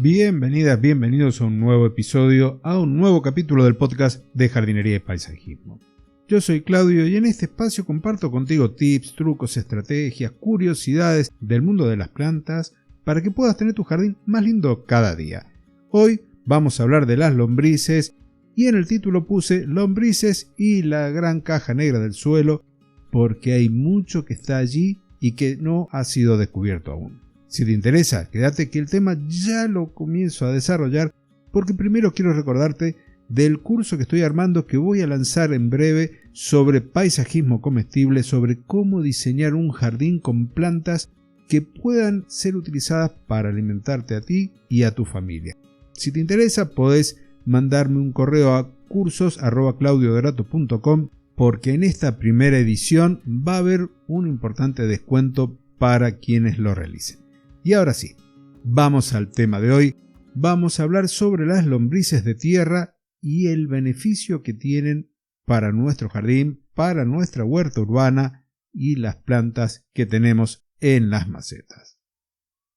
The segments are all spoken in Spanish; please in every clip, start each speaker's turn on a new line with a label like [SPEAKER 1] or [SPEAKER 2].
[SPEAKER 1] Bienvenidas, bienvenidos a un nuevo episodio, a un nuevo capítulo del podcast de jardinería y paisajismo. Yo soy Claudio y en este espacio comparto contigo tips, trucos, estrategias, curiosidades del mundo de las plantas para que puedas tener tu jardín más lindo cada día. Hoy vamos a hablar de las lombrices y en el título puse lombrices y la gran caja negra del suelo porque hay mucho que está allí y que no ha sido descubierto aún. Si te interesa, quédate que el tema ya lo comienzo a desarrollar porque primero quiero recordarte del curso que estoy armando que voy a lanzar en breve sobre paisajismo comestible, sobre cómo diseñar un jardín con plantas que puedan ser utilizadas para alimentarte a ti y a tu familia. Si te interesa, podés mandarme un correo a cursos@claudiodorato.com porque en esta primera edición va a haber un importante descuento para quienes lo realicen. Y ahora sí, vamos al tema de hoy. Vamos a hablar sobre las lombrices de tierra y el beneficio que tienen para nuestro jardín, para nuestra huerta urbana y las plantas que tenemos en las macetas.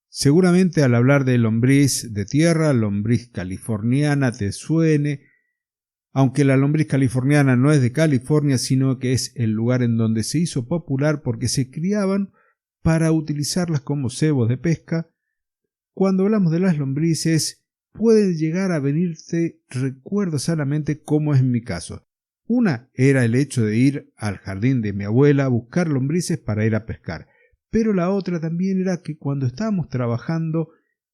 [SPEAKER 1] Seguramente al hablar de lombriz de tierra, lombriz californiana te suene, aunque la lombriz californiana no es de California, sino que es el lugar en donde se hizo popular porque se criaban para utilizarlas como cebos de pesca. Cuando hablamos de las lombrices, puede llegar a venirte recuerdos a la mente como es en mi caso. Una era el hecho de ir al jardín de mi abuela a buscar lombrices para ir a pescar, pero la otra también era que cuando estábamos trabajando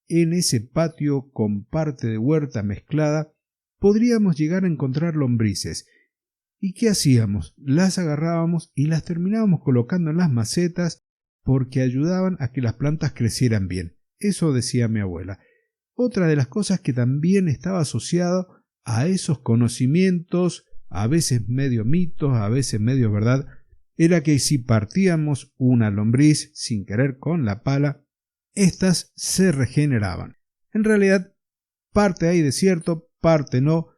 [SPEAKER 1] en ese patio con parte de huerta mezclada, podríamos llegar a encontrar lombrices. ¿Y qué hacíamos? Las agarrábamos y las terminábamos colocando en las macetas porque ayudaban a que las plantas crecieran bien. Eso decía mi abuela. Otra de las cosas que también estaba asociado a esos conocimientos, a veces medio mitos, a veces medio verdad, era que si partíamos una lombriz sin querer con la pala, éstas se regeneraban. En realidad, parte hay de cierto, parte no.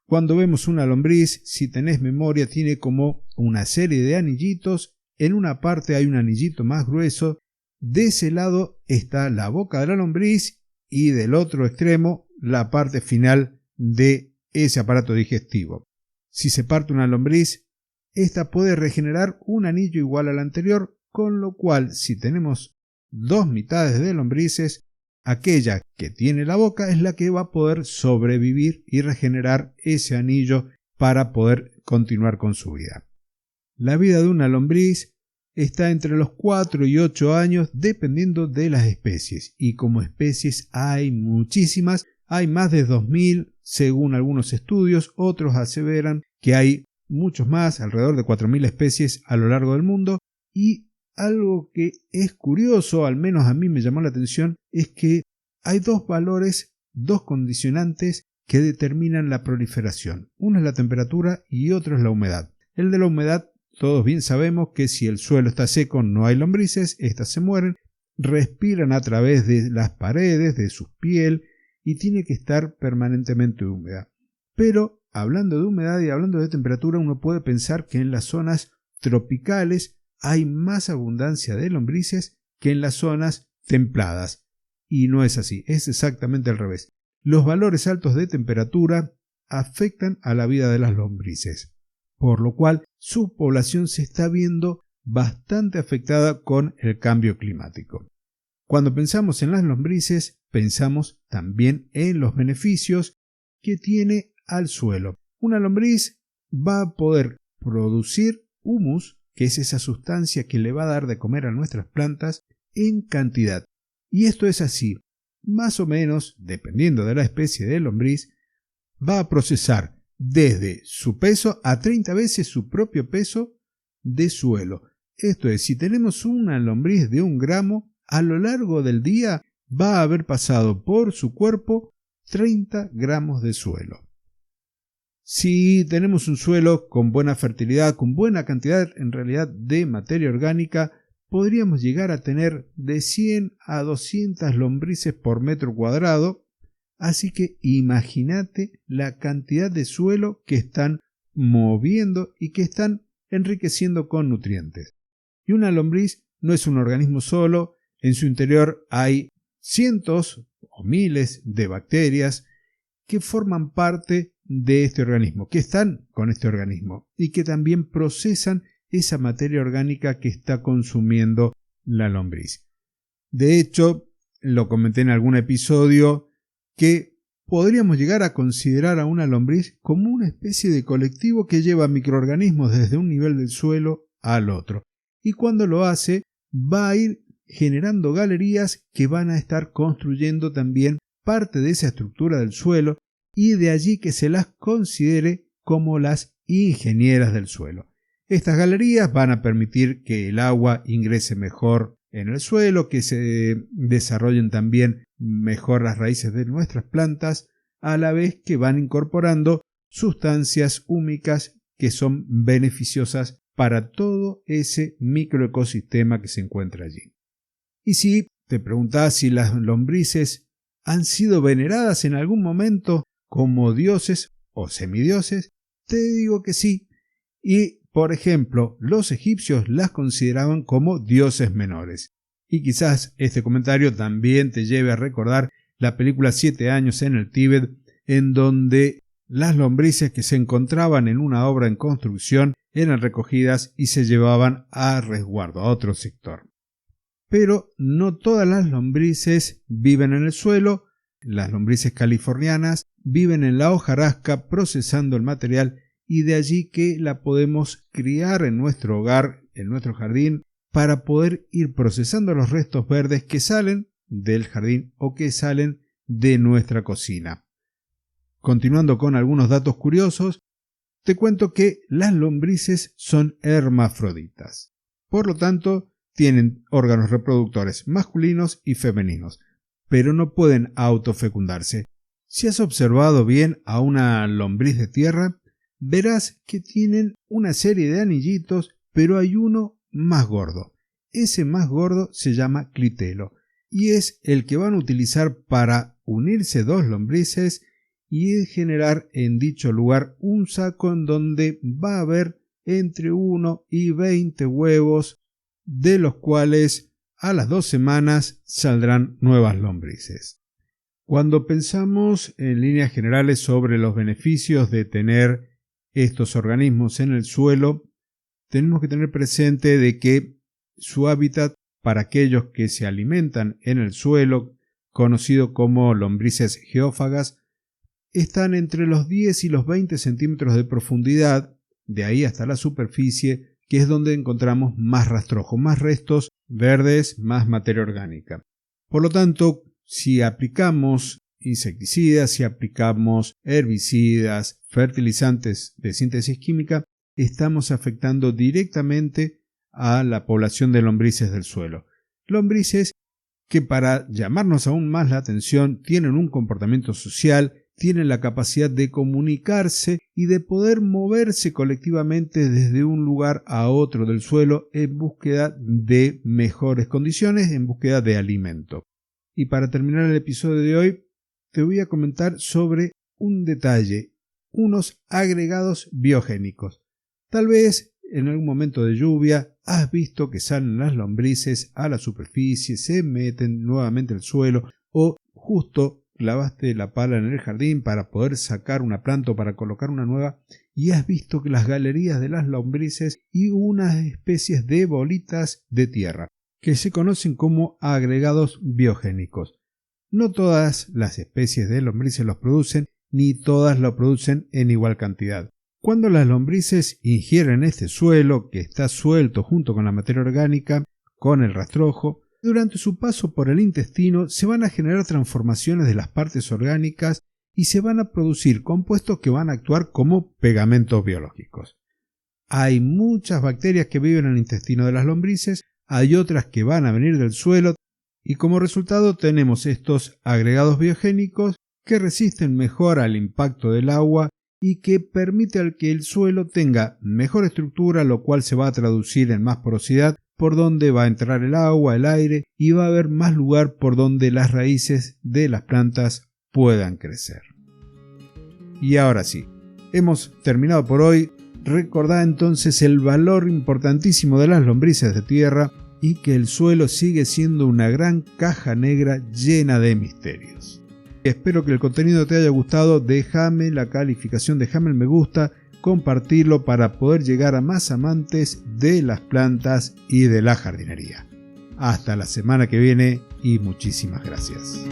[SPEAKER 1] Cuando vemos una lombriz, si tenés memoria, tiene como una serie de anillitos. En una parte hay un anillito más grueso. De ese lado está la boca de la lombriz y del otro extremo la parte final de ese aparato digestivo. Si se parte una lombriz, esta puede regenerar un anillo igual al anterior, con lo cual si tenemos dos mitades de lombrices, aquella que tiene la boca es la que va a poder sobrevivir y regenerar ese anillo para poder continuar con su vida. La vida de una lombriz está entre los 4 y 8 años dependiendo de las especies, y como especies hay muchísimas, hay más de 2000 según algunos estudios, otros aseveran que hay muchos más, alrededor de 4000 especies a lo largo del mundo, y algo que es curioso, al menos a mí me llamó la atención, es que hay dos valores, dos condicionantes que determinan la proliferación. Uno es la temperatura y otro es la humedad. El de la humedad, todos bien sabemos que si el suelo está seco no hay lombrices, estas se mueren, respiran a través de las paredes, de su piel y tiene que estar permanentemente húmeda. Pero hablando de humedad y hablando de temperatura, uno puede pensar que en las zonas tropicales hay más abundancia de lombrices que en las zonas templadas. Y no es así, es exactamente al revés. Los valores altos de temperatura afectan a la vida de las lombrices, por lo cual su población se está viendo bastante afectada con el cambio climático. Cuando pensamos en las lombrices, pensamos también en los beneficios que tiene al suelo. Una lombriz va a poder producir humus, que es esa sustancia que le va a dar de comer a nuestras plantas, en cantidad. Y esto es así, más o menos, dependiendo de la especie de lombriz, va a procesar desde su peso a 30 veces su propio peso de suelo. Esto es, si tenemos una lombriz de 1 gramo, a lo largo del día va a haber pasado por su cuerpo 30 gramos de suelo. Si tenemos un suelo con buena fertilidad, con buena cantidad en realidad de materia orgánica, podríamos llegar a tener de 100 a 200 lombrices por metro cuadrado. Así que imagínate la cantidad de suelo que están moviendo y que están enriqueciendo con nutrientes. Y una lombriz no es un organismo solo, en su interior hay cientos o miles de bacterias que forman parte de este organismo, que están con este organismo y que también procesan esa materia orgánica que está consumiendo la lombriz. De hecho, lo comenté en algún episodio que podríamos llegar a considerar a una lombriz como una especie de colectivo que lleva microorganismos desde un nivel del suelo al otro. Y cuando lo hace, va a ir generando galerías que van a estar construyendo también parte de esa estructura del suelo, y de allí que se las considere como las ingenieras del suelo. Estas galerías van a permitir que el agua ingrese mejor en el suelo, que se desarrollen también mejor las raíces de nuestras plantas, a la vez que van incorporando sustancias húmicas que son beneficiosas para todo ese microecosistema que se encuentra allí. Y si te preguntas si las lombrices han sido veneradas en algún momento como dioses o semidioses, te digo que sí. Y, por ejemplo, los egipcios las consideraban como dioses menores. Y quizás este comentario también te lleve a recordar la película 7 años en el Tíbet, en donde las lombrices que se encontraban en una obra en construcción eran recogidas y se llevaban a resguardo, a otro sector. Pero no todas las lombrices viven en el suelo. Las lombrices californianas viven en la hojarasca procesando el material, y de allí que la podemos criar en nuestro hogar, en nuestro jardín, para poder ir procesando los restos verdes que salen del jardín o que salen de nuestra cocina. Continuando con algunos datos curiosos, te cuento que las lombrices son hermafroditas. Por lo tanto, tienen órganos reproductores masculinos y femeninos, pero no pueden autofecundarse. Si has observado bien a una lombriz de tierra, verás que tienen una serie de anillitos, pero hay uno más gordo. Ese más gordo se llama clitelo y es el que van a utilizar para unirse dos lombrices y generar en dicho lugar un saco en donde va a haber entre 1 y 20 huevos, de los cuales a las 2 semanas saldrán nuevas lombrices. Cuando pensamos en líneas generales sobre los beneficios de tener estos organismos en el suelo, tenemos que tener presente de que su hábitat para aquellos que se alimentan en el suelo, conocido como lombrices geófagas, están entre los 10 y los 20 centímetros de profundidad, de ahí hasta la superficie, que es donde encontramos más rastrojo, más restos verdes, más materia orgánica. Por lo tanto, si aplicamos insecticidas, si aplicamos herbicidas, fertilizantes de síntesis química, estamos afectando directamente a la población de lombrices del suelo. Lombrices que, para llamarnos aún más la atención, tienen un comportamiento social, tienen la capacidad de comunicarse y de poder moverse colectivamente desde un lugar a otro del suelo en búsqueda de mejores condiciones, en búsqueda de alimento. Y para terminar el episodio de hoy, te voy a comentar sobre un detalle, unos agregados biogénicos. Tal vez en algún momento de lluvia has visto que salen las lombrices a la superficie, se meten nuevamente al suelo, o justo clavaste la pala en el jardín para poder sacar una planta o para colocar una nueva, y has visto que las galerías de las lombrices y unas especies de bolitas de tierra, que se conocen como agregados biogénicos. No todas las especies de lombrices los producen, ni todas lo producen en igual cantidad. Cuando las lombrices ingieren este suelo, que está suelto junto con la materia orgánica, con el rastrojo, durante su paso por el intestino se van a generar transformaciones de las partes orgánicas y se van a producir compuestos que van a actuar como pegamentos biológicos. Hay muchas bacterias que viven en el intestino de las lombrices, hay otras que van a venir del suelo, y como resultado tenemos estos agregados biogénicos que resisten mejor al impacto del agua y que permiten que el suelo tenga mejor estructura, lo cual se va a traducir en más porosidad, por donde va a entrar el agua, el aire, y va a haber más lugar por donde las raíces de las plantas puedan crecer. Y ahora sí, hemos terminado por hoy. Recordá entonces el valor importantísimo de las lombrices de tierra, y que el suelo sigue siendo una gran caja negra llena de misterios. Espero que el contenido te haya gustado. Déjame la calificación, déjame el me gusta, compartirlo para poder llegar a más amantes de las plantas y de la jardinería. Hasta la semana que viene y muchísimas gracias.